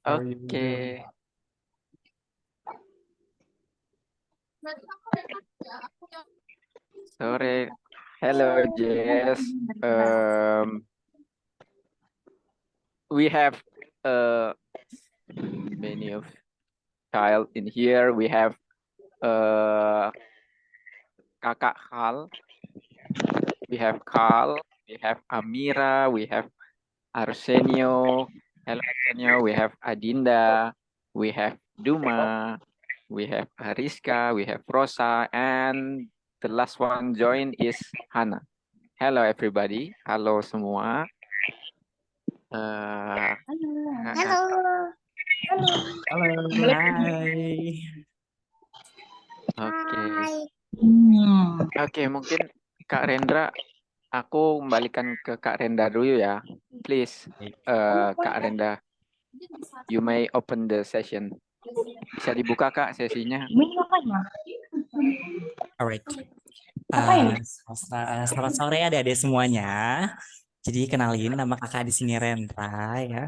How are you doing? Okay. Sore. Hello, Jess. We have many of child in here. We have Kakak Hal. We have Carl. We have Amira. We have Arsenio. Hello, Arsenio. We have Adinda. We have Duma. We have Ariska. We have Rosa. And the last one join is Hana. Hello, everybody. Halo semua. Halo. Halo. Hai. Oke. Hai. Oke, mungkin Kak Rendra, aku kembalikan ke Kak Rendra dulu ya. Please, Kak Rendra, you may open the session. Bisa dibuka Kak sesinya. Alright. Selamat sore adik-adik semuanya. Jadi kenalin, nama kakak di sini Rendra ya.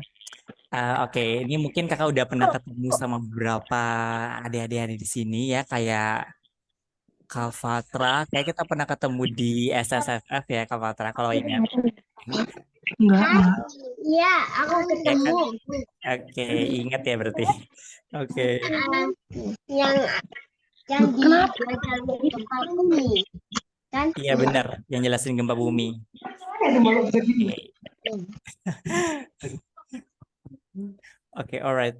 Oke, ini mungkin kakak udah pernah ketemu sama beberapa adik-adik di sini ya, kayak Kalfatra. Kayak kita pernah ketemu di SSFF ya, Kalfatra, kalau ingat. Enggak. Iya, aku Ya ketemu. kan? Oke, ingat ya berarti. Oke. Yang di gempa bumi. Kan? Iya benar, yang jelasin gempa bumi. Oke, alright.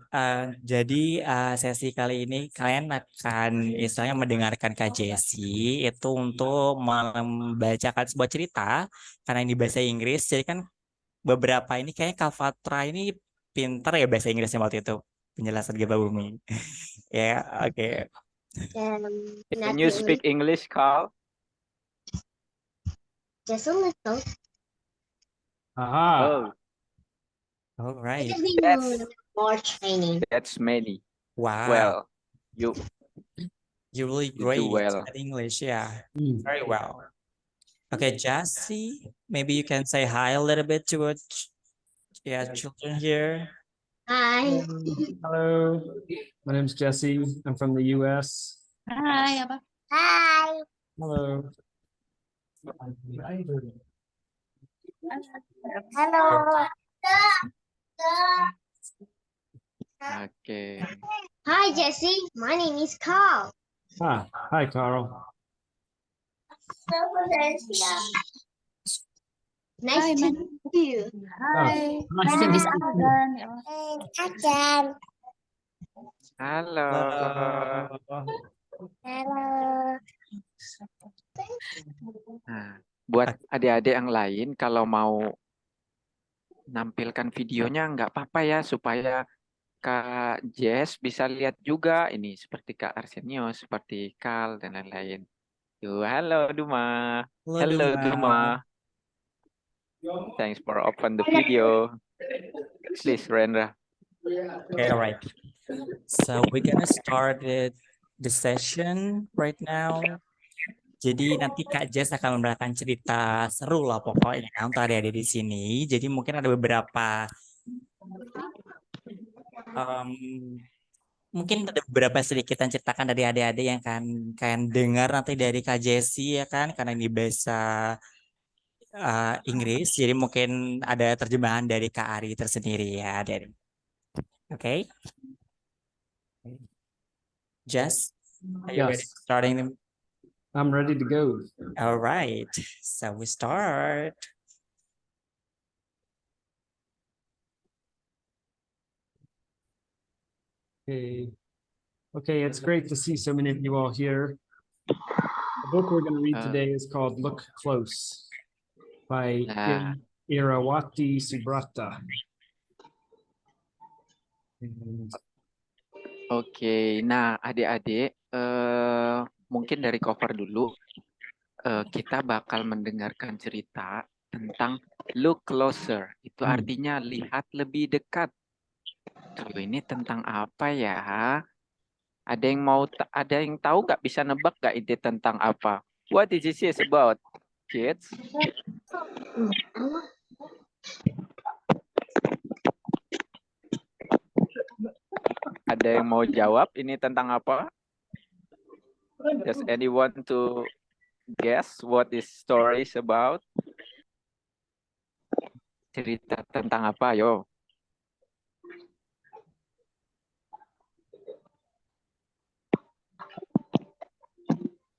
Jadi sesi kali ini kalian akan istilahnya mendengarkan Kak Jessie itu untuk membacakan sebuah cerita karena ini bahasa Inggris. Jadi kan beberapa ini kayaknya Kak Fatra ini pinter ya bahasa Inggrisnya waktu itu penjelasan gempa bumi. Ya, oke. Can you speak English, Carl? Just a little. Aha. Oh, alright. More training. That's many. Wow. Well, you You're really do great well. at English. Yeah, very well. Okay, Jessie, maybe you can say hi a little bit to children here. Hi. Hello. My name's Jesse. I'm from the US. Hi. Hello. Hello. Oke. Hi, Jesse. My name is Carl. Hi, Carl. Nice to meet you. Hi. My name is Agan. Halo. Hello. Nah, buat adik-adik yang lain, kalau mau nampilkan videonya nggak apa-apa ya, supaya Kak Jess bisa lihat juga ini seperti Kak Arsenio, seperti Kal dan lain-lain. Tuh, halo Duma. Hello Duma. Thanks for open the video. Please, Rendra. Okay, all right. So we're gonna start the session right now. Jadi nanti Kak Jess akan memberikan cerita seru lah pokoknya untuk adik-adik di sini. Jadi mungkin ada beberapa mungkin ada beberapa sedikit yang ceritakan dari adik-adik yang kan dengar nanti dari Kak Jessie ya kan, karena ini bahasa Inggris. Jadi mungkin ada terjemahan dari Kak Ari tersendiri ya adik-adik. Oke. Jess, are you ready Yes. starting? I'm ready to go. All right, so we start. Okay, it's great to see so many of you all here. The book we're going to read today is called Look Close by Irawati Subrata. Oke, nah adik-adik, mungkin dari cover dulu, kita bakal mendengarkan cerita tentang look closer. Itu artinya lihat lebih dekat. Tuh, ini tentang apa ya? Ada yang tahu nggak, bisa nebak nggak ide tentang apa? What is this about, kids? Ada yang mau jawab ini tentang apa? Does anyone to guess what this story is about? Cerita tentang apa, yo?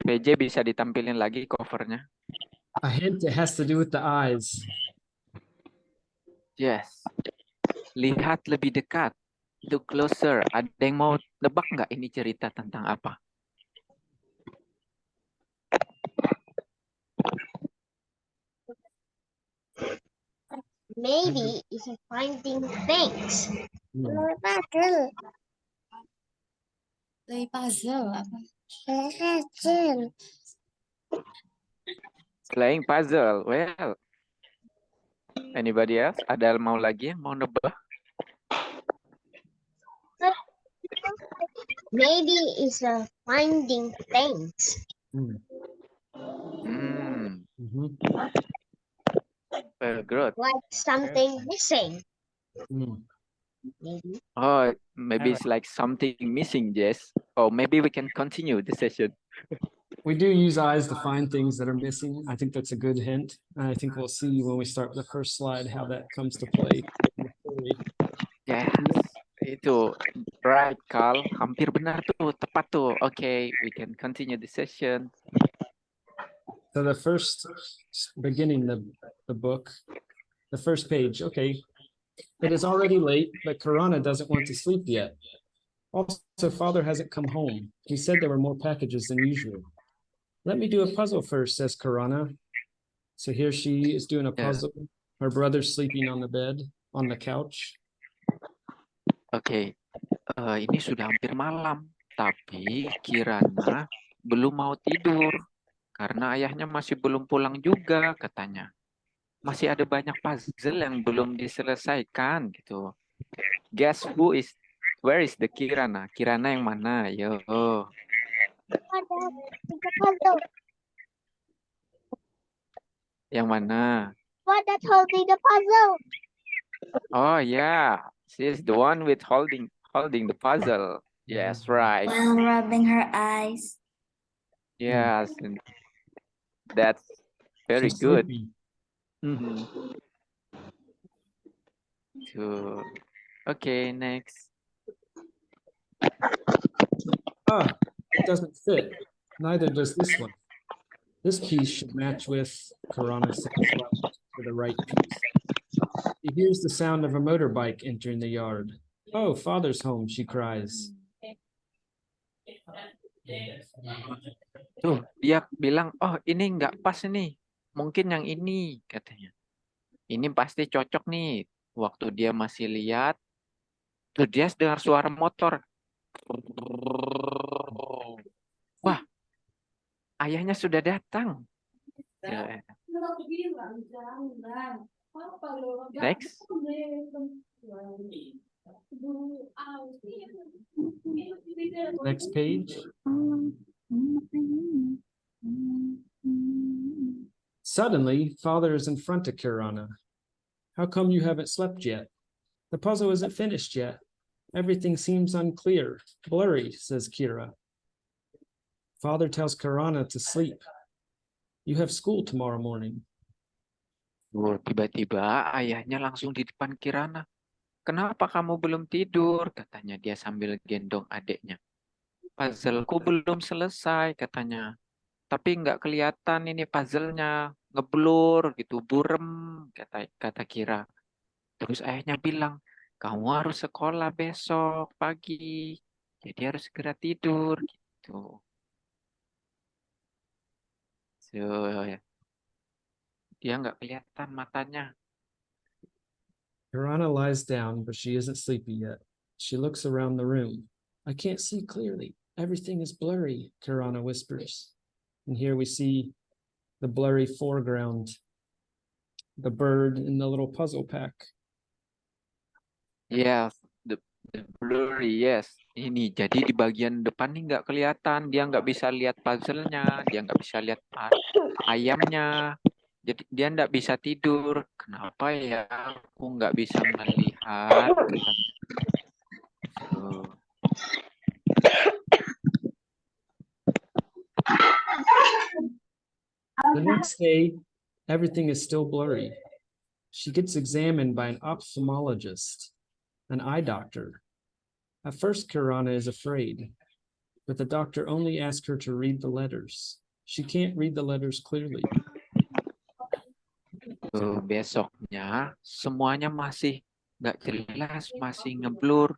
PJ bisa ditampilin lagi covernya. A hint, it has to do with the eyes. Yes. Lihat lebih dekat. Look closer. Ada yang mau nebak nggak ini cerita tentang apa? Maybe it's a finding things. Hmm. Puzzle. Play puzzle apa? Puzzle. Playing puzzle. Well. Anybody else? Ada mau lagi yang mau nebak? Maybe it's a finding things. Hmm. Mhm. Very good. Like something missing. Hmm. Maybe. Oh, maybe it's like something missing, Jess. Or maybe we can continue the session. We do use eyes to find things that are missing. I think that's a good hint. And I think we'll see when we start the first slide how that comes to play. Yes, itu right, Carl. Hampir benar tuh, tepat tuh. Okay, we can continue the session. So the first beginning the book, the first page, okay. It is already late, but Karana doesn't want to sleep yet. Also, father hasn't come home. He said there were more packages than usual. Let me do a puzzle first, says Karana. So here she is doing a Yeah. puzzle. Her brother's sleeping on the bed, on the couch. Oke, ini sudah hampir malam, tapi Kirana belum mau tidur karena ayahnya masih belum pulang juga katanya. Masih ada banyak puzzle yang belum diselesaikan gitu. Guess where is the Kirana? Kirana yang mana? Yo. Yang mana? What that's holding the puzzle? Oh yeah, she's the one with holding the puzzle. Yes, right. While rubbing her eyes. Yes, and that's very She's good. sleepy. Mhm. So, okay, next. Ah, it doesn't fit. Neither does this one. This piece should match with Karana says for the right piece. He hears the sound of a motorbike entering the yard. Oh, father's home, she cries. Tuh, dia bilang, oh ini nggak pas nih. Mungkin yang ini, katanya. Ini pasti cocok nih. Waktu dia masih lihat, tuh dia dengar suara motor. Wah, ayahnya sudah datang. Ya. Next. Next page. Suddenly, father is in front of Kirana. How come you haven't slept yet? The puzzle isn't finished yet. Everything seems unclear, blurry, says Kira. Father tells Kirana to sleep. You have school tomorrow morning. Oh, tiba-tiba ayahnya langsung di depan Kirana. Kenapa kamu belum tidur? Katanya dia sambil gendong adiknya. Puzzleku belum selesai, katanya. Tapi nggak kelihatan ini puzzle-nya. Ngeblur gitu, burem, kata Kira. Terus ayahnya bilang, kamu harus sekolah besok pagi. Jadi harus segera tidur gitu. So, dia nggak kelihatan matanya. Kirana lies down, but she isn't sleepy yet. She looks around the room. I can't see clearly. Everything is blurry, Kirana whispers. And here we see the blurry foreground, the bird in the little puzzle pack. Yes, the blurry, yes. Ini jadi di bagian depan nih nggak kelihatan. Dia nggak bisa lihat puzzle-nya, dia nggak bisa lihat ayamnya. Jadi dia nggak bisa tidur. Kenapa ya? Aku nggak bisa melihat. So, next day, everything is still blurry. She gets examined by an ophthalmologist, an eye doctor. At first, Kirana is afraid, but the doctor only asks her to read the letters. She can't read the letters clearly. Besoknya semuanya masih nggak jelas, masih ngeblur.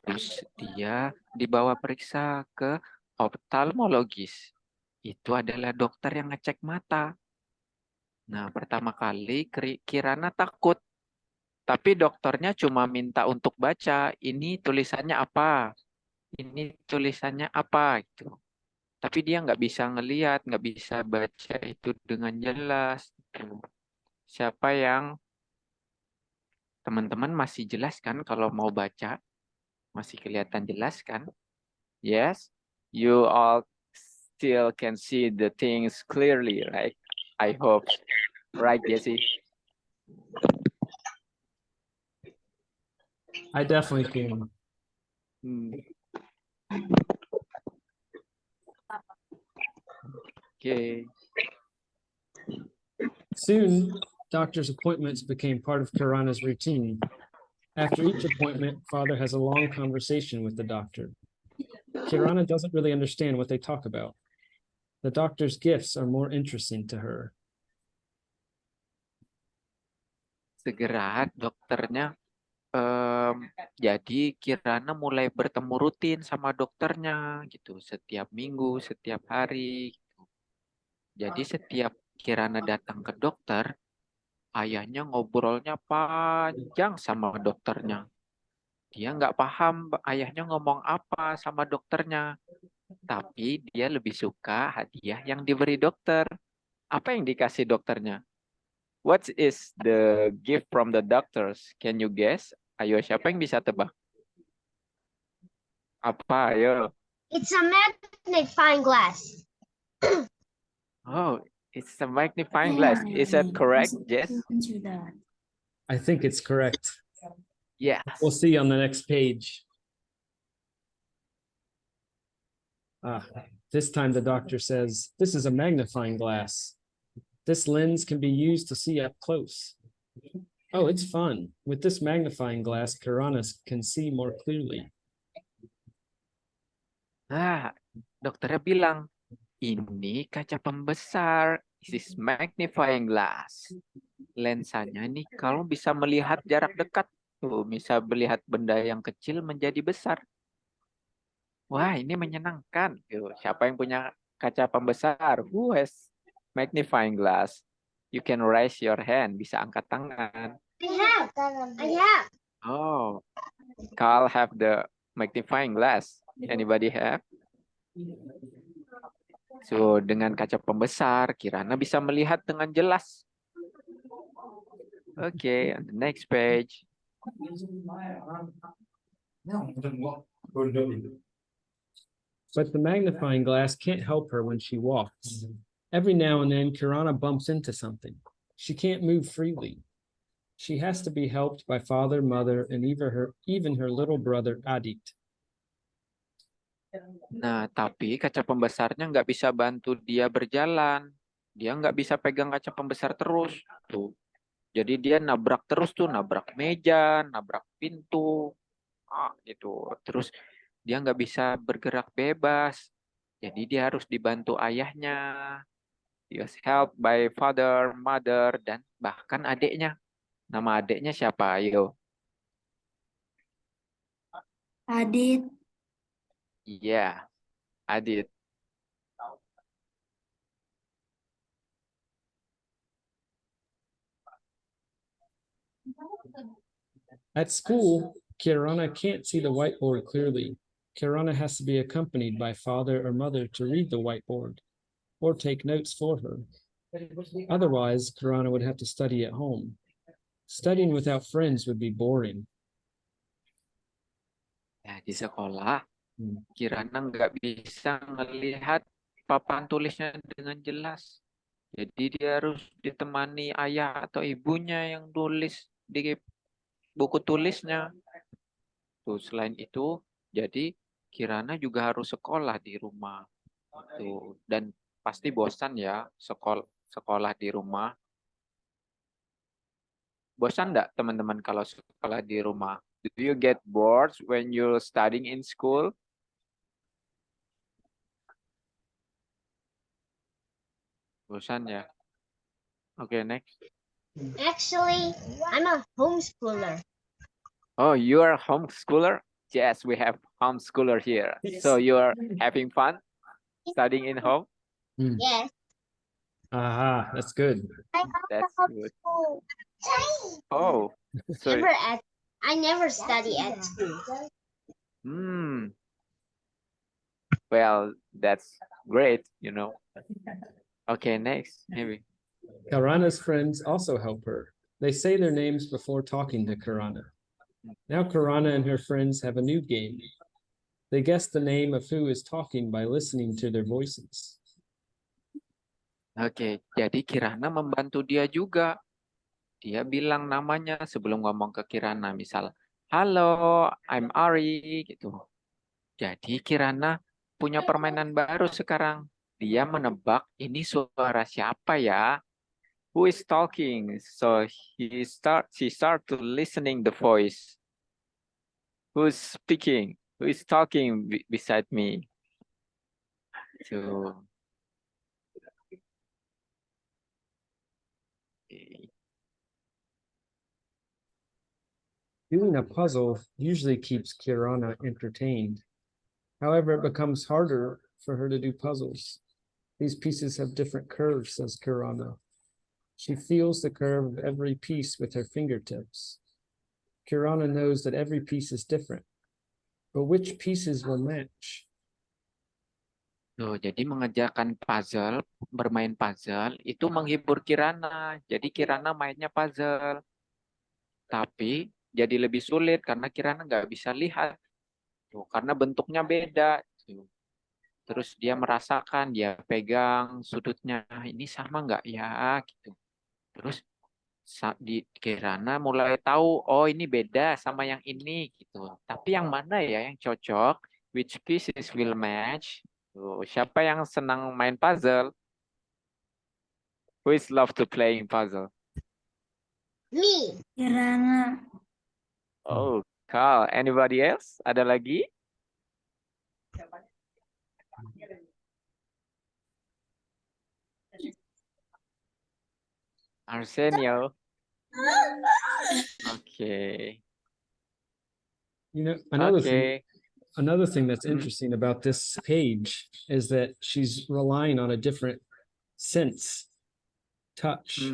Terus dia dibawa periksa ke oftalmologis. Itu adalah dokter yang ngecek mata. Nah, pertama kali Kirana takut. Tapi dokternya cuma minta untuk baca, ini tulisannya apa? Ini tulisannya apa? Gitu. Tapi dia nggak bisa ngelihat, nggak bisa baca itu dengan jelas. Gitu. Siapa yang teman-teman masih jelas kan kalau mau baca? Masih kelihatan jelas kan? Yes, you all still can see the things clearly, right? I hope, right, Jesse? I definitely can. Okay. Soon, doctor's appointments became part of Kirana's routine. After each appointment, father has a long conversation with the doctor. Kirana doesn't really understand what they talk about. The doctor's gifts are more interesting to her. Segera dokternya jadi Kirana mulai bertemu rutin sama dokternya gitu, setiap minggu, setiap hari gitu. Jadi setiap Kirana datang ke dokter, ayahnya ngobrolnya panjang sama dokternya. Dia nggak paham ayahnya ngomong apa sama dokternya. Tapi dia lebih suka hadiah yang diberi dokter. Apa yang dikasih dokternya? What is the gift from the doctors? Can you guess? Ayo, siapa yang bisa tebak? Apa? Ayo. It's a magnifying glass. Oh, it's a magnifying glass. Is that correct, Jess? Into that. I think it's correct. Yes. We'll see on the next page. This time the doctor says, this is a magnifying glass. This lens can be used to see up close. Oh, it's fun. With this magnifying glass, Kirana can see more clearly. Dokternya bilang, ini kaca pembesar. This is magnifying glass. Lensanya nih kalau bisa melihat jarak dekat. Tuh, bisa melihat benda yang kecil menjadi besar. Wah, ini menyenangkan. Siapa yang punya kaca pembesar? Who has magnifying glass? You can raise your hand. Bisa angkat tangan. I have. Oh, Carl have the magnifying glass. Anybody have? So, dengan kaca pembesar, Kirana bisa melihat dengan jelas. Okay, on the next page. But the magnifying glass can't help her when she walks. Every now and then, Kirana bumps into something. She can't move freely. She has to be helped by father, mother, and even her little brother, Adit. Nah, tapi kaca pembesarnya nggak bisa bantu dia berjalan. Dia nggak bisa pegang kaca pembesar terus. Tuh. Jadi dia nabrak terus tuh, nabrak meja, nabrak pintu. Gitu. Terus dia nggak bisa bergerak bebas. Jadi dia harus dibantu ayahnya. He was helped by father, mother, dan bahkan adiknya. Nama adiknya siapa? Ayo. Adit. Iya, Adit. At school, Kirana can't see the whiteboard clearly. Kirana has to be accompanied by father or mother to read the whiteboard or take notes for her. Otherwise, Kirana would have to study at home. Studying without friends would be boring. Ya, di sekolah, Kirana nggak bisa melihat papan tulisnya dengan jelas. Jadi dia harus ditemani ayah atau ibunya yang tulis di buku tulisnya. Tuh, selain itu, jadi Kirana juga harus sekolah di rumah. Tuh, dan pasti bosan ya sekolah sekolah di rumah? Bosan nggak teman-teman kalau sekolah di rumah? Do you get bored when you're studying in school? Bosan ya? Oke, next. Actually, I'm a homeschooler. Oh, you are homeschooler? Yes, we have homeschooler here. So you are having fun studying in home? Yes. Aha, that's good. I That's good. homeschool. Oh, so I never study at school. well, that's great, you know. Okay, next, maybe. Karana's friends also help her. They say their names before talking to Karana. Now Karana and her friends have a new game. They guess the name of who is talking by listening to their voices. Oke, jadi Kirana membantu dia juga. Dia bilang namanya sebelum ngomong ke Kirana, misal, halo, I'm Ari, gitu. Jadi Kirana punya permainan baru sekarang. Dia menebak ini suara siapa ya? Who is talking? So she start to listening the voice. Who's speaking? Who is talking beside me? So, okay. Doing a puzzle usually keeps Kirana entertained. However, it becomes harder for her to do puzzles. These pieces have different curves, says Kirana. She feels the curve of every piece with her fingertips. Kirana knows that every piece is different, but which pieces will match? Tuh, jadi mengerjakan puzzle, bermain puzzle, itu menghibur Kirana. Jadi Kirana mainnya puzzle. Tapi jadi lebih sulit karena Kirana nggak bisa lihat. Tuh, karena bentuknya beda. Tuh. Terus dia merasakan, dia pegang sudutnya, ini sama nggak ya? Gitu. Terus di Kirana mulai tahu, oh ini beda sama yang ini. Gitu. Tapi yang mana ya yang cocok? Which pieces will match? Tuh, siapa yang senang main puzzle? Who is love to playing puzzle? Me. Kirana. Oh, Carl. Anybody else? Ada lagi? Arsenio. Okay. You know, Okay. another thing that's interesting about this page is that she's relying on a different sense, touch,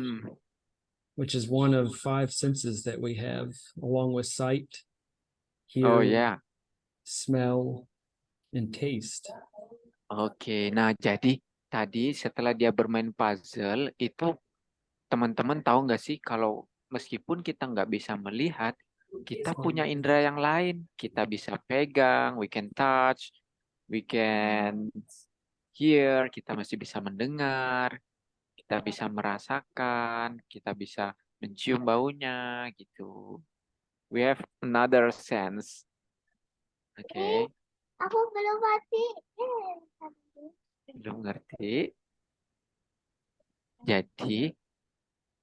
which is one of 5 senses that we have, along with sight, Oh hearing, ya. smell, and taste. Oke. Nah, jadi tadi setelah dia bermain puzzle, itu teman-teman tahu nggak sih kalau meskipun kita nggak bisa melihat, kita punya indera yang lain. Kita bisa pegang, we can touch, we can hear, kita masih bisa mendengar, kita bisa merasakan, kita bisa mencium baunya gitu. We have another sense. Oke. Aku belum mati. Belum ngerti. Jadi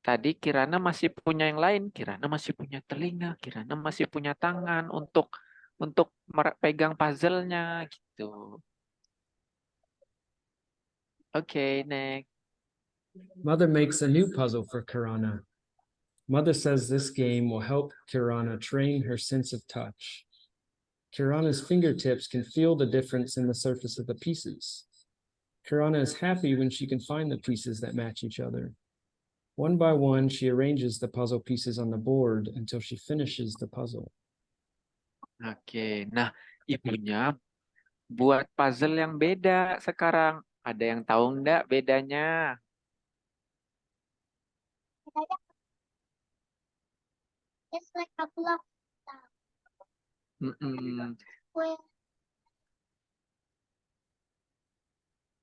tadi Kirana masih punya yang lain. Kirana masih punya telinga. Kirana masih punya tangan untuk pegang puzzle-nya gitu. Oke, next. Mother makes a new puzzle for Kirana. Mother says this game will help Kirana train her sense of touch. Kirana's fingertips can feel the difference in the surface of the pieces. Kirana is happy when she can find the pieces that match each other. One by one, she arranges the puzzle pieces on the board until she finishes the puzzle. Oke, nah ibunya buat puzzle yang beda sekarang. Ada yang tahu nggak bedanya? It's like a block. Mm-mm. Well,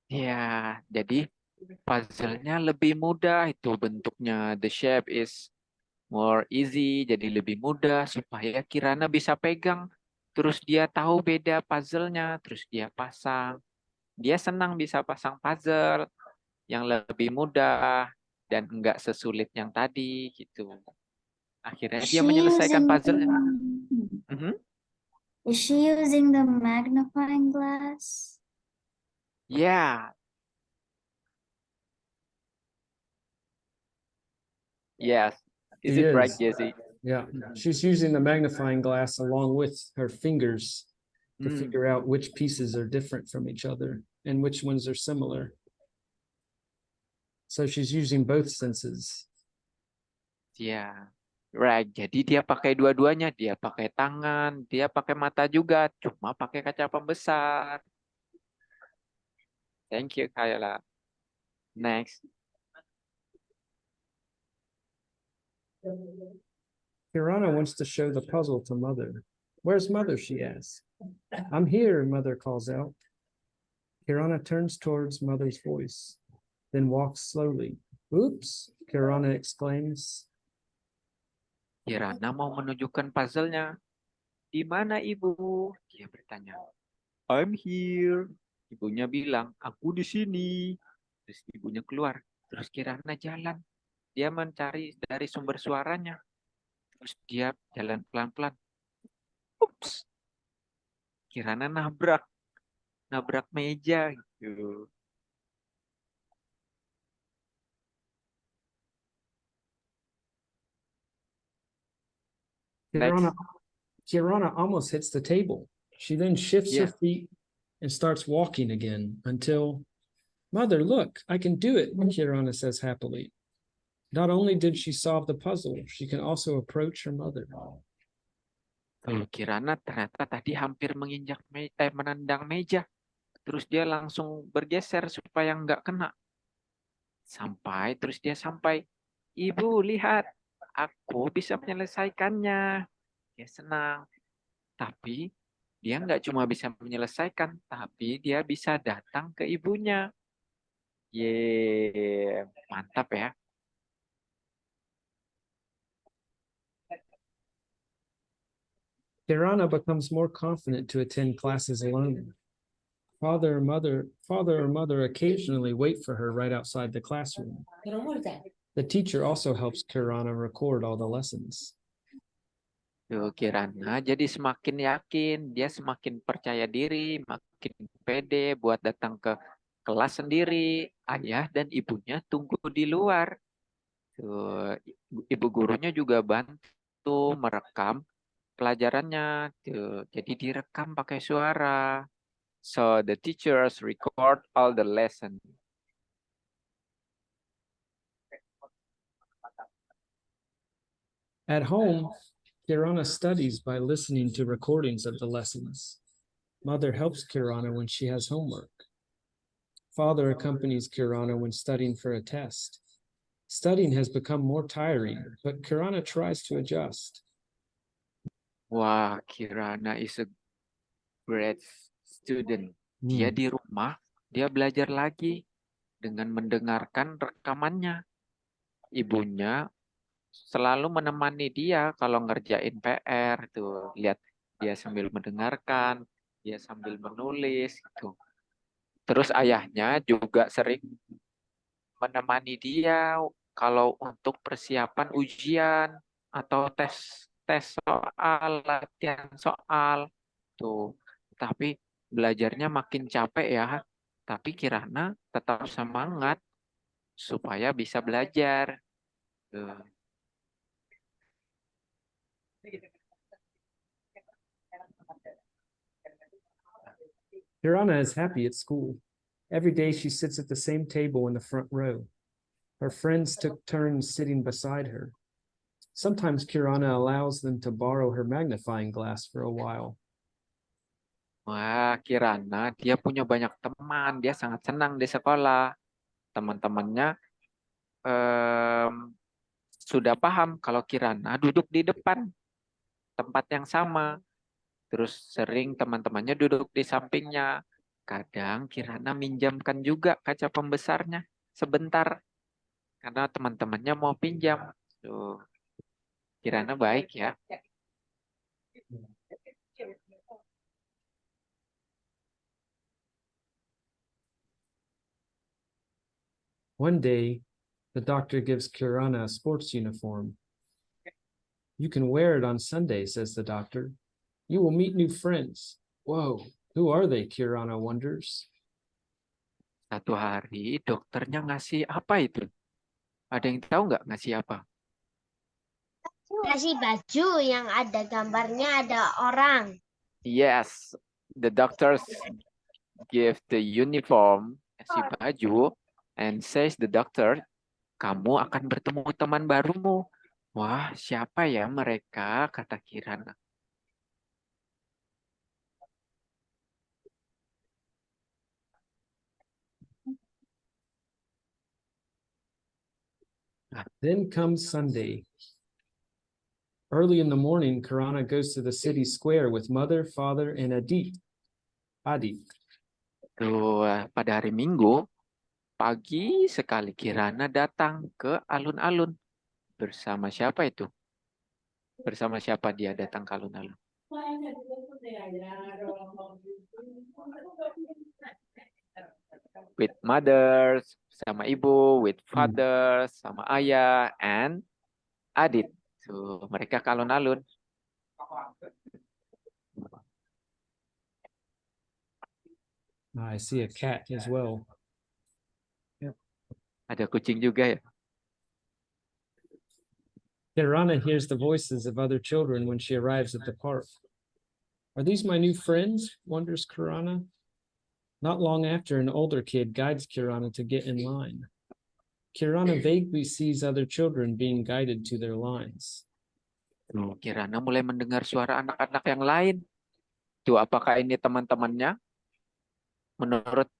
Ya, jadi puzzle-nya lebih mudah itu bentuknya. The shape is more easy, jadi lebih mudah supaya Kirana bisa pegang. Terus dia tahu beda puzzle-nya, terus dia pasang. Dia senang bisa pasang puzzle. yang lebih mudah dan enggak sesulit yang tadi gitu. Akhirnya Is dia she menyelesaikan using puzzle. the, is she using the magnifying glass? Yeah, yes. Is She it right, is. Jesse? Yeah, she's using the magnifying glass along with her fingers to Hmm, figure out which pieces are different from each other and which ones are similar. So she's using both senses. yeah. Right. Jadi dia pakai dua-duanya. Dia pakai tangan, dia pakai mata juga. Cuma pakai kaca pembesar. Thank you, Kayla. Next. Kirana wants to show the puzzle to Mother. Where's Mother? She asks. I'm here, Mother calls out. Kirana turns towards Mother's voice, then walks slowly. Oops, Kirana exclaims. Kirana mau menunjukkan puzzle-nya. Di mana ibu? Dia bertanya. I'm here. Ibunya bilang, aku di sini. Terus ibunya keluar. Terus Kirana jalan. Dia mencari dari sumber suaranya. Terus dia jalan pelan-pelan. Ups. Kirana nabrak meja gitu. Kirana, Next. Kirana almost hits the table. She then shifts her Yeah. feet and starts walking again until, Mother, look, I can do it, Kirana says happily. Not only did she solve the puzzle, she can also approach her mother. Tuh, Kirana ternyata tadi hampir menendang meja. Terus dia langsung bergeser supaya nggak kena. Terus dia sampai. Ibu, lihat. Aku bisa menyelesaikannya. Dia senang. Tapi dia nggak cuma bisa menyelesaikan, tapi dia bisa datang ke ibunya. Ye, mantap ya. Kirana becomes more confident to attend classes alone. Father or mother occasionally wait for her right outside the classroom. The teacher also helps Kirana record all the lessons. Tuh, Kirana jadi semakin yakin, dia semakin percaya diri, makin pede buat datang ke kelas sendiri. Ayah dan ibunya tunggu di luar. Tuh, ibu gurunya juga bantu merekam pelajarannya. Tuh, jadi direkam pakai suara. So the teachers record all the lesson. At home, Kirana studies by listening to recordings of the lessons. Mother helps Kirana when she has homework. Father accompanies Kirana when studying for a test. Studying has become more tiring, but Kirana tries to adjust. Wah, Kirana is a great student. Dia di rumah, dia belajar lagi dengan mendengarkan rekamannya. Ibunya selalu menemani dia kalau ngerjain PR tuh. Lihat dia sambil mendengarkan, dia sambil menulis gitu. Terus ayahnya juga sering menemani dia kalau untuk persiapan ujian atau tes soal, latihan soal tuh. Tapi belajarnya makin capek ya. Tapi Kirana tetap semangat supaya bisa belajar. Tuh. Kirana is happy at school. Every day she sits at the same table in the front row. Her friends took turns sitting beside her. Sometimes Kirana allows them to borrow her magnifying glass for a while. Wah, Kirana dia punya banyak teman. Dia sangat senang di sekolah. Teman-temannya sudah paham kalau Kirana duduk di depan tempat yang sama. Terus sering teman-temannya duduk di sampingnya. Kadang Kirana minjamkan juga kaca pembesarnya sebentar. Karena teman-temannya mau pinjam. Tuh. Kirana baik ya. One day, the doctor gives Kirana a sports uniform. You can wear it on Sunday, says the doctor. You will meet new friends. Whoa, who are they? Kirana wonders. Satu hari dokternya ngasih apa itu? Ada yang tahu nggak ngasih apa? Kasih baju yang ada gambarnya ada orang. Yes, the doctors give the uniform, kasih baju, and says the doctor, kamu akan bertemu teman barumu. Wah, siapa ya mereka? Kata Kirana. Then comes Sunday. Early in the morning, Kirana goes to the city square with mother, father, and Adit. Tuh, pada hari Minggu, pagi sekali Kirana datang ke alun-alun. Bersama siapa itu? Bersama siapa dia datang ke alun-alun? With mothers, sama ibu, with fathers, sama ayah, and Adit. So, mereka ke alun-alun. I see a cat as well. Ada kucing juga ya. Kirana hears the voices of other children when she arrives at the park. Are these my new friends? Wonders Kirana. Not long after, an older kid guides Kirana to get in line. Kirana vaguely sees other children being guided to their lines. Tuh, Kirana mulai mendengar suara anak-anak yang lain. Tuh, apakah ini teman-temannya? Menurut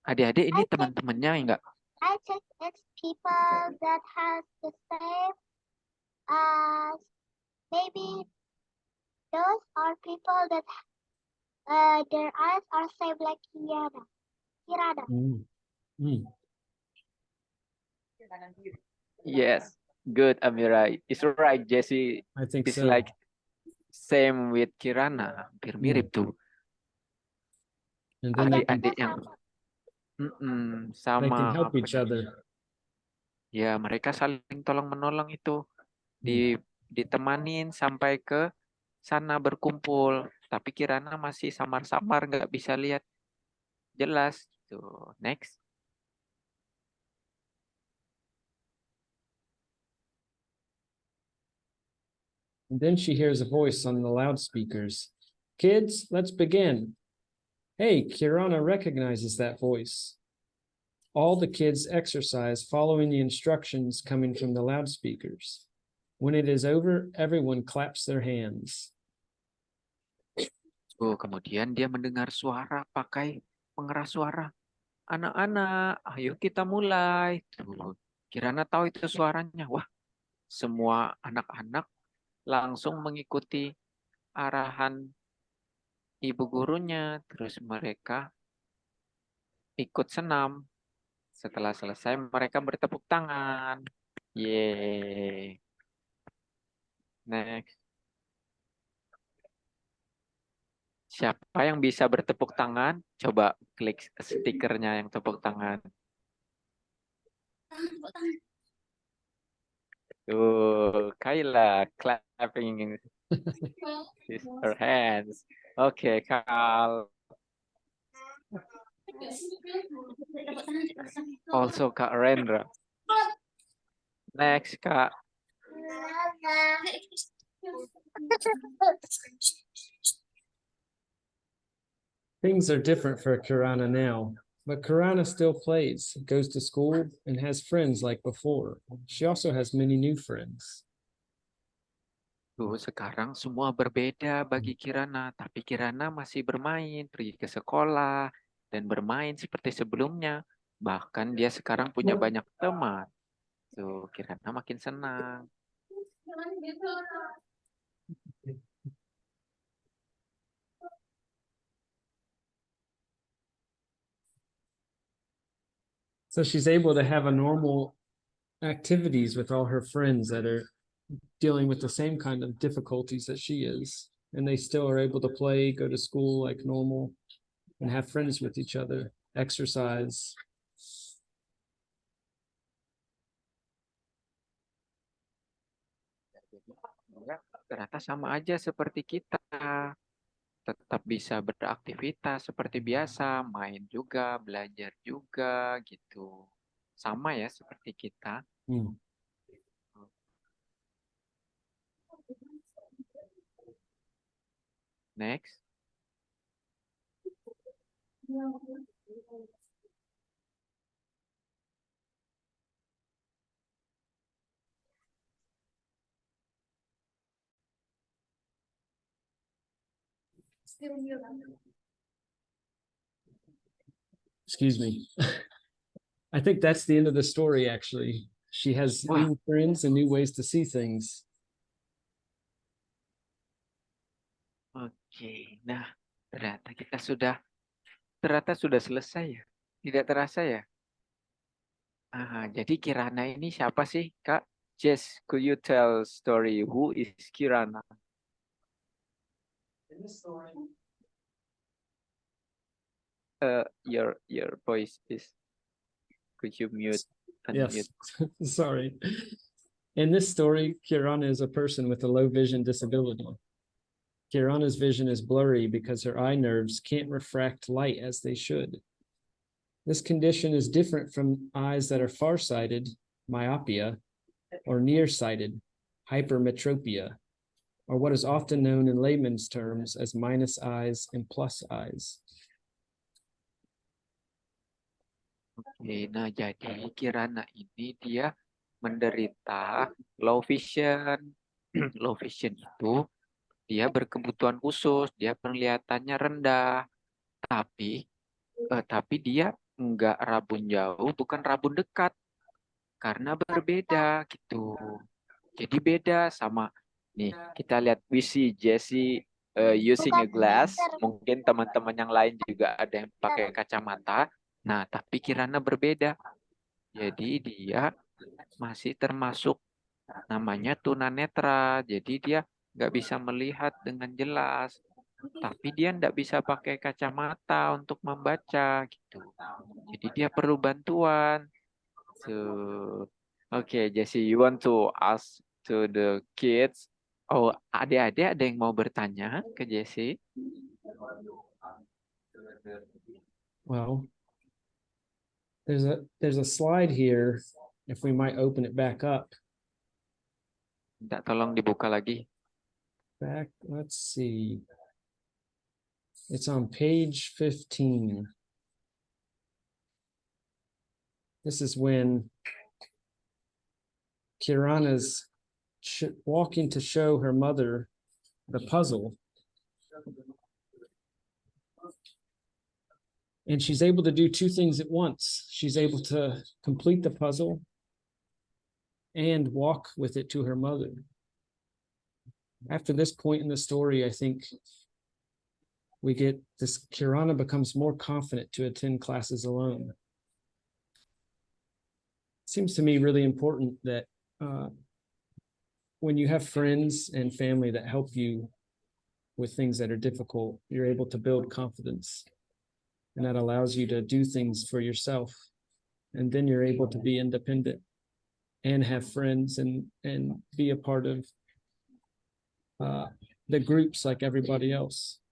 adik-adik ini teman-temannya enggak? I think it's people that has the same as maybe those are people that their eyes are same like Kirana. Yes, good Amira. It's right, Jesse. I think It's so. like same with Kirana, hampir mirip tuh. And then they Adik-adik yang can sama. help each other. Ya, mereka saling tolong-menolong itu. Ditemanin sampai ke sana berkumpul. Tapi Kirana masih samar-samar, nggak bisa lihat jelas. Tuh, next. And then she hears a voice on the loudspeakers. Kids, let's begin. Hey, Kirana recognizes that voice. All the kids exercise following the instructions coming from the loudspeakers. When it is over, everyone claps their hands. Kemudian dia mendengar suara pakai pengeras suara. Anak-anak, ayo kita mulai. Tuh, Kirana tahu itu suaranya. Wah, semua anak-anak langsung mengikuti arahan ibu gurunya. Terus mereka ikut senam. Setelah selesai, mereka bertepuk tangan. Yeay. Next. Siapa yang bisa bertepuk tangan? Coba klik stikernya yang tepuk tangan. Kayla clapping her hands. Okay, Kak. Also Kak Rendra. Next, Kak. Things are different for Kirana now, but Kirana still plays, goes to school, and has friends like before. She also has many new friends. Sekarang semua berbeda bagi Kirana, tapi Kirana masih bermain, pergi ke sekolah, dan bermain seperti sebelumnya. Bahkan dia sekarang punya banyak teman. Kirana makin senang. So she's able to have a normal activities with all her friends that are dealing with the same kind of difficulties that she is. And they still are able to play, go to school like normal, and have friends with each other, exercise. ternyata sama aja seperti kita. Tetap bisa beraktivitas seperti biasa, main juga, belajar juga gitu. Sama ya seperti kita. Hmm. Next. Excuse me. I think that's the end of the story, actually. She has Wow. new friends and new ways to see things. Oke, nah ternyata sudah selesai ya. Tidak terasa ya. Jadi Kirana ini siapa sih, Kak? Jess, could you tell story who is Kirana? Your voice is. Could you mute? Yes, Unmute. sorry. In this story, Kirana is a person with a low vision disability. Kirana's vision is blurry because her eye nerves can't refract light as they should. This condition is different from eyes that are farsighted, myopia, or nearsighted, hypermetropia, or what is often known in layman's terms as minus eyes and plus eyes. Oke, nah jadi Kirana ini dia menderita low vision. Low vision itu dia berkebutuhan khusus, dia penglihatannya rendah, tapi dia enggak rabun jauh, bukan rabun dekat, karena berbeda gitu. Jadi beda sama nih kita lihat we see Jessie using a Bukan glass, pinter. mungkin teman-teman yang lain juga ada yang pakai kacamata. Nah, tapi Kirana berbeda. Jadi dia masih termasuk namanya tunanetra. Jadi dia nggak bisa melihat dengan jelas. Tapi dia nggak bisa pakai kacamata untuk membaca gitu. Jadi dia perlu bantuan. So, okay, Jessie, you want to ask to the kids? Oh, adik-adik ada yang mau bertanya ke Jessie? Well, there's a slide here, if we might open it back up. Minta tolong dibuka lagi. Back, let's see. It's on page 15. This is when Kirana's walking to show her mother the puzzle. And she's able to do two things at once. She's able to complete the puzzle and walk with it to her mother. After this point in the story, I think we get this, Kirana becomes more confident to attend classes alone. It seems to me really important that when you have friends and family that help you with things that are difficult, you're able to build confidence. And that allows you to do things for yourself. And then you're able to be independent and have friends and be a part of the groups like everybody else.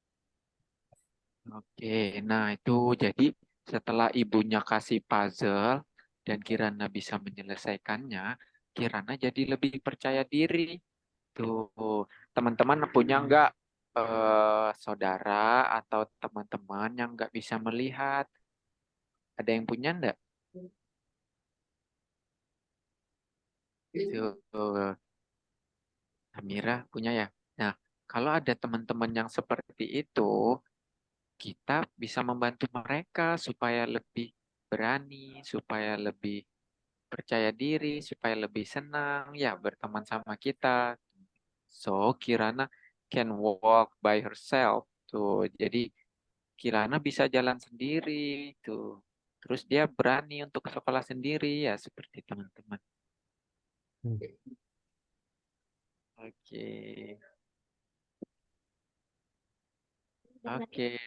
Oke, nah itu jadi setelah ibunya kasih puzzle dan Kirana bisa menyelesaikannya, Kirana jadi lebih percaya diri. Tuh, teman-teman punya nggak saudara atau teman-teman yang nggak bisa melihat? Ada yang punya nggak? Itu Amira punya ya. Nah, kalau ada teman-teman yang seperti itu, kita bisa membantu mereka supaya lebih berani, supaya lebih percaya diri, supaya lebih senang ya berteman sama kita. So, Kirana can walk by herself. Tuh, jadi Kirana bisa jalan sendiri tuh. Terus dia berani untuk ke sekolah sendiri ya seperti teman-teman. Oke. Oke.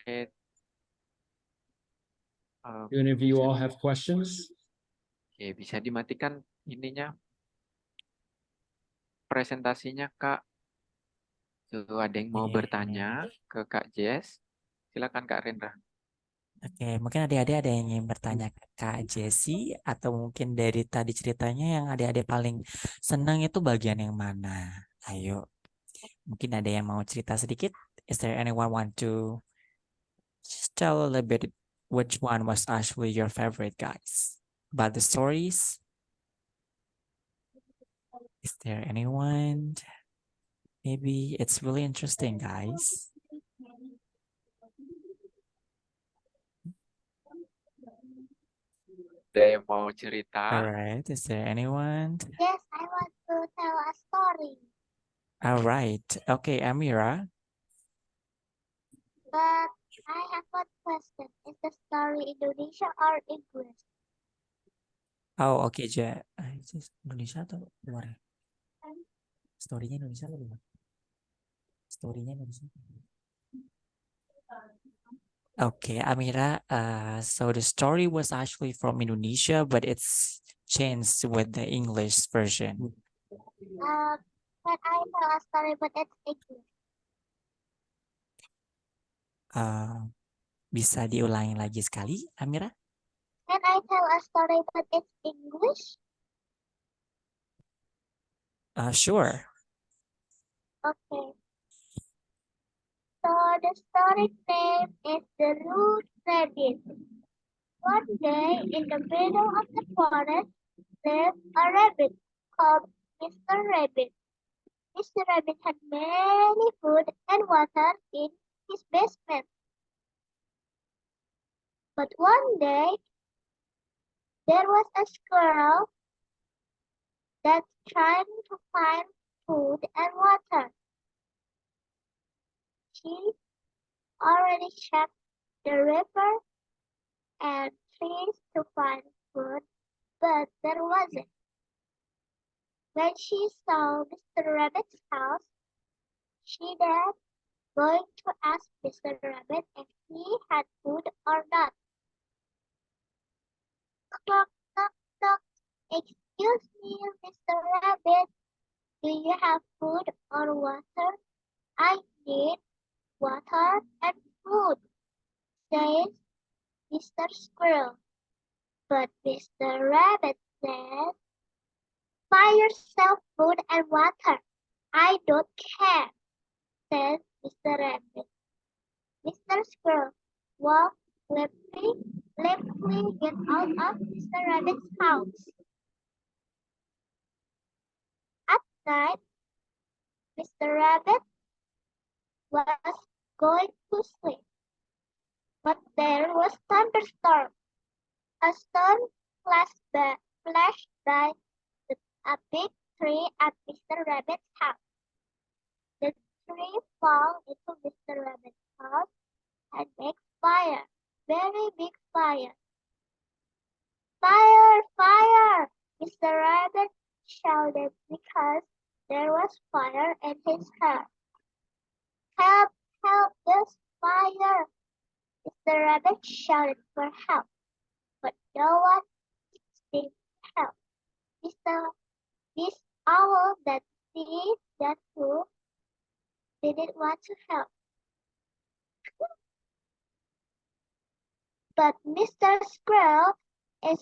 Do any of you all have questions? Oke, bisa dimatikan ininya presentasinya, Kak. Tuh, ada yang mau Iya. bertanya ke Kak Jess? Silakan Kak Rendra. Oke, mungkin adik-adik ada yang ingin bertanya ke Kak Jessie atau mungkin dari tadi ceritanya yang adik-adik paling senang itu bagian yang mana? Ayo, mungkin ada yang mau cerita sedikit? Is there anyone want to just tell a little bit which one was actually your favorite, guys? About the stories? Is there anyone? Maybe it's really interesting, guys. Ada yang mau cerita? All right, is there anyone? Yes, I want to tell a story, All right, okay, Amira. but I have one question. Is the story Indonesia or English? Oh, oke, Indonesia atau luar? Story-nya Indonesia atau luar? Story-nya Indonesia. Okay, Amira, so the story was actually from Indonesia, but it's changed with the English version. When I tell a story, but it's English. Bisa diulangi lagi sekali, Amira? Can I tell a story, but it's English? Sure. Okay. So the story name is The Rude Rabbit. One day in the middle of the forest lived a rabbit called Mr. Rabbit. Mr. Rabbit had many food and water in his basement. But one day there was a squirrel that's trying to find food and water. She already checked the river and trees to find food, but there wasn't. When she saw Mr. Rabbit's house, she then going to ask Mr. Rabbit if he had food or not. Knock, knock, knock. Excuse me, Mr. Rabbit. Do you have food or water? I need water and food, says Mr. Squirrel. But Mr. Rabbit said, buy yourself food and water. I don't care, said Mr. Rabbit. Mr. Squirrel walked limply get out of Mr. Rabbit's house. At night, Mr. Rabbit was going to sleep, but there was thunderstorm. A storm flashed by a big tree at Mr. Rabbit's house. The tree fell into Mr. Rabbit's house and made fire, very big fire. Fire, fire! Mr. Rabbit shouted because there was fire in his hair. Help, help, there's fire! Mr. Rabbit shouted for help, but no one seemed to help. This owl that sees that too didn't want to help. But Mr. Squirrel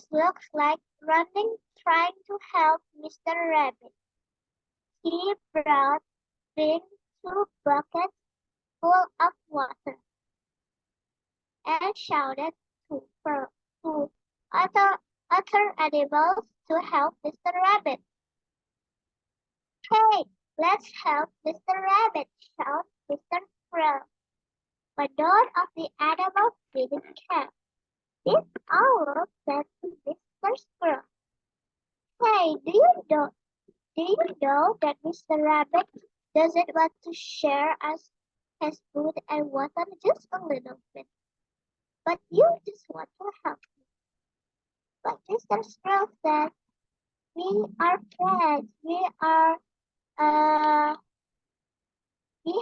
looks like running, trying to help Mr. Rabbit. He bring 2 buckets full of water and shouted to other animals to help Mr. Rabbit. Hey, let's help Mr. Rabbit, shouted Mr. Squirrel. But none of the animals didn't care. This owl said to Mr. Squirrel, hey, do you know that Mr. Rabbit doesn't want to share us his food and water just a little bit, but you just want to help me? But Mr. Squirrel said, we are friends. We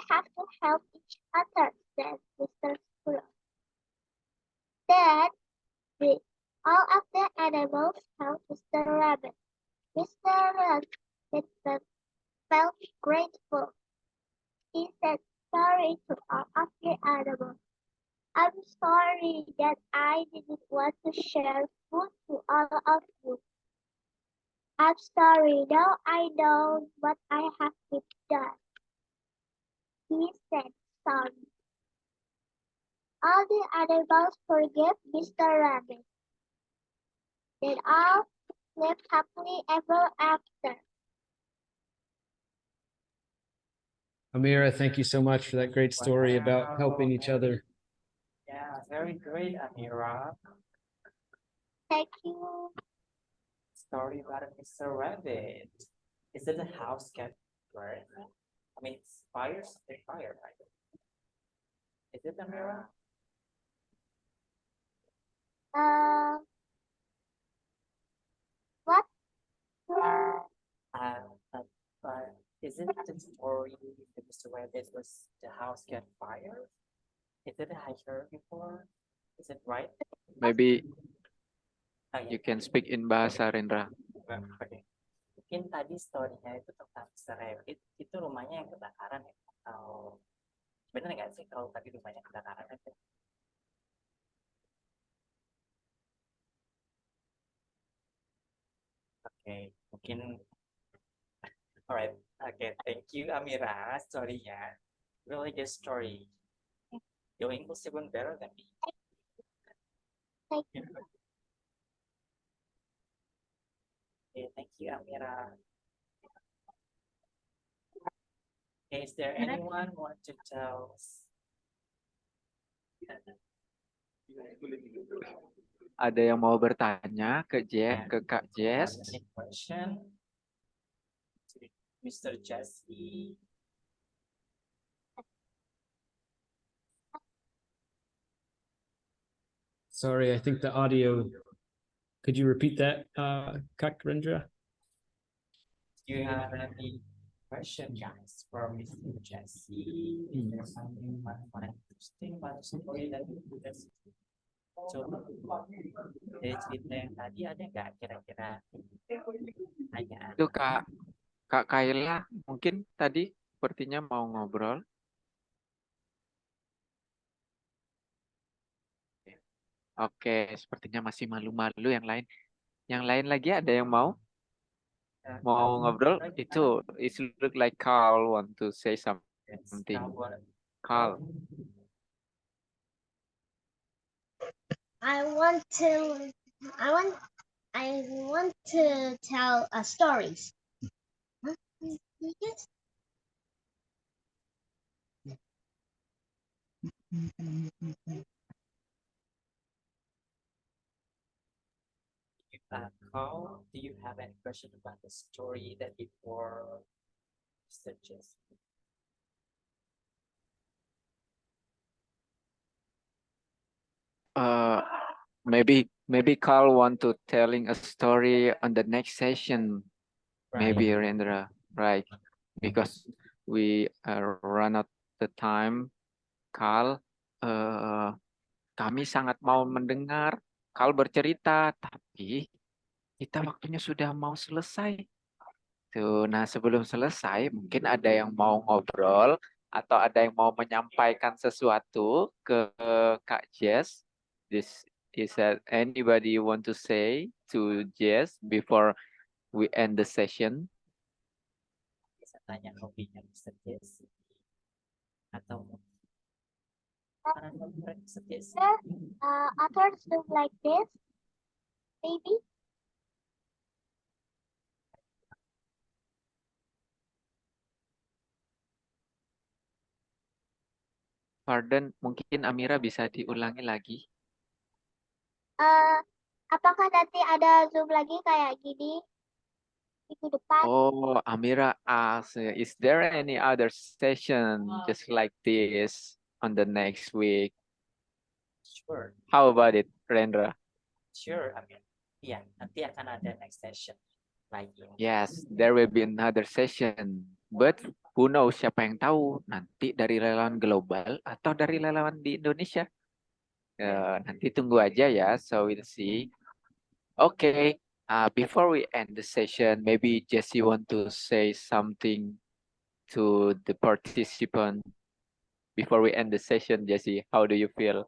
have to help each other, said Mr. Squirrel. Then all of the animals helped Mr. Rabbit. Mr. Rabbit felt grateful. He animals. I'm sorry that I didn't want to share food to all of you. I'm sorry, now I know what I have done. He said sorry. All the animals forgave Mr. Rabbit. Then all lived happily ever after. Amira, thank you so much for that great story about helping each other. Yeah, very great, Amira. Thank you. Story about Mr. Rabbit. Is it a house cat bird? I mean, it's fires, the fire, right? Is it Amira? What? But is it the story that Mr. Rabbit was the house cat fire? Is it I heard before? Is it right? Maybe Oh, yeah. you can speak in bahasa Rendra. Oke. Mungkin tadi story-nya itu tentang Mr. Rabbit, itu rumahnya yang kebakaran ya? Atau bener nggak sih kalau tadi rumahnya kebakaran aja? Oke, mungkin alright. Okay, thank you Amira, story-nya. Really good story. Your English even better than me. Thank you. Okay, thank you Amira. Okay, is there anyone want to tell us? Ada yang mau bertanya ke Kak Jess? Any question to Mr. Jesse? Sorry, I think the audio. Could you repeat that, Kak Rendra? Do you have any question, guys, for Mr. Jesse? Is there something interesting about the story that you just coba dari cerita yang tadi ada nggak kira-kira pertanyaan? Itu Kak Kayla mungkin tadi sepertinya mau ngobrol. Oke, sepertinya masih malu-malu yang lain. Yang lain lagi ada yang mau ngobrol? Itu it look like Carl want to say something. Carl. I want to tell stories. Yes. Carl, do you have any question about the story that before Mr. Jesse? Maybe Carl want to telling a story on the next session. Maybe Right. Rendra, right? Because we run out the time. Carl, kami sangat mau mendengar Carl bercerita, tapi kita waktunya sudah mau selesai. Tuh, nah sebelum selesai, mungkin ada yang mau ngobrol atau ada yang mau menyampaikan sesuatu ke Kak Jess. Is that anybody want to say to Jess before we end the session? Bisa tanya hobinya Mr. Jesse atau Mr. Jesse? Others look like this, maybe. Pardon, mungkin Amira bisa diulangi lagi. Apakah nanti ada Zoom lagi kayak gini minggu depan? Oh, Amira asks, is there any other session just like this on the next week? Sure, How about it, Rendra? sure. I mean, iya, nanti akan ada next session lagi. Yes, there will be another session. But who knows, siapa yang tahu nanti dari relawan global atau dari relawan di Indonesia. Nanti tunggu aja ya, so we'll see. Okay, before we end the session, maybe Jesse want to say something to the participant. before we end the session, Jesse, how do you feel?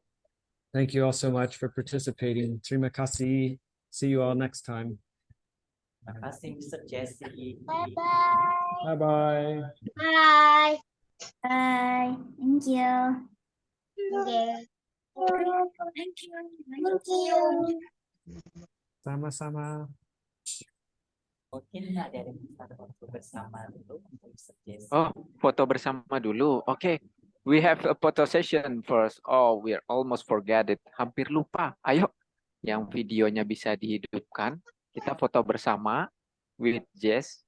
Thank you all so much for participating. Terima kasih. See you all next time. Terima kasih, Mr. Jesse. Bye-bye. Bye-bye. Bye. Bye. Thank you. Okay. Thank you. Thank you. Sama-sama. Mungkin ada yang bisa foto bersama dulu untuk Mr. Jesse. Oh, foto bersama dulu. Oke. We have a photo session first. Oh, we're almost forget it. Hampir lupa. Ayo, yang videonya bisa dihidupkan. Kita foto bersama with Jess.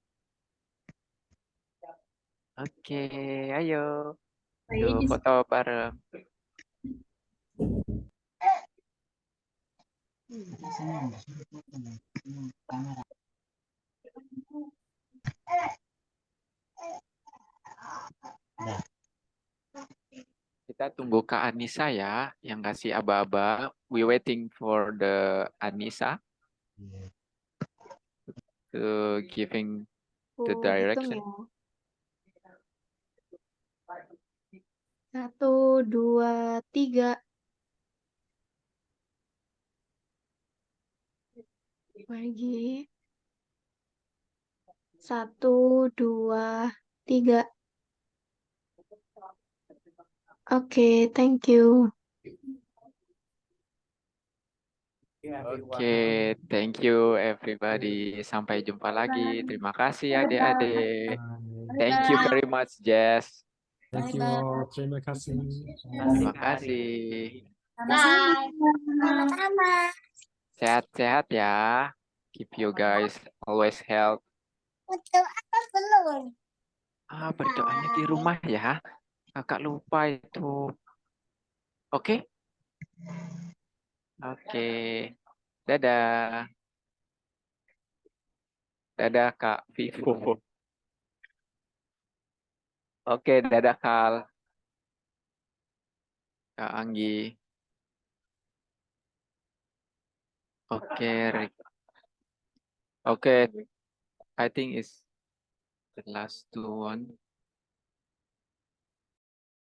Oke, ayo. Tuh, foto bareng. Kita tunggu Kak Anissa ya, yang kasih aba-aba. We waiting for the Anissa to giving the Aku hitung direction. ya. 1, 2, 3. Lagi. 1, 2, 3. Oke, thank you. Oke, thank you everybody. Sampai jumpa lagi. Terima kasih adik-adik. Thank you very much, Jess. Thank you all. Terima kasih. Terima kasih. Bye. Sama-sama. Sehat-sehat ya. Keep you guys always health. Betul apa belum? Berdoanya di rumah ya. Kakak lupa itu. Oke? Oke. Dadah. Dadah Kak Vivo. Oke, dadah Kal. Kak Anggi. Oke, Rick. Oke, I think it's the last one.